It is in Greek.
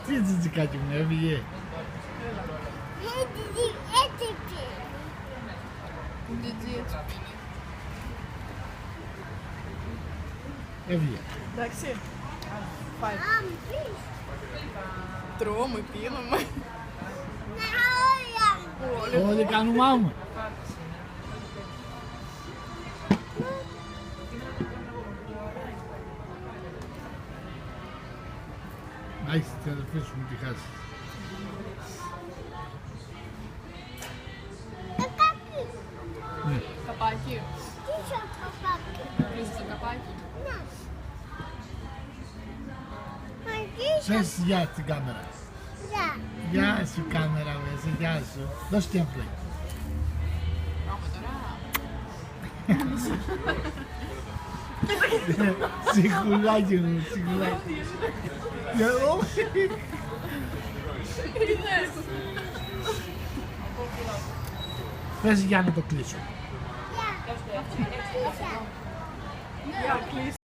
Τι τσιτσικάκι μου, έφυγε. Έφυγε. Εντάξει. Πάει. Τρώμε, πίνουμε. Όλοι κάνουμε άμα. Να έχεις την αδερφή σου μου τη χάσει. Ναι. Καπάκι. Τι σαν καπάκι. Κλείσεις το καπάκι. Πες γεια στην κάμερα. Γεια σου κάμερα μέσα, γεια σου. Δώσε και ένα play. Πάμε τώρα. Σιγουλάκι μου, σιγουλάκι. Πες για να το κλείσω. Για κλείς.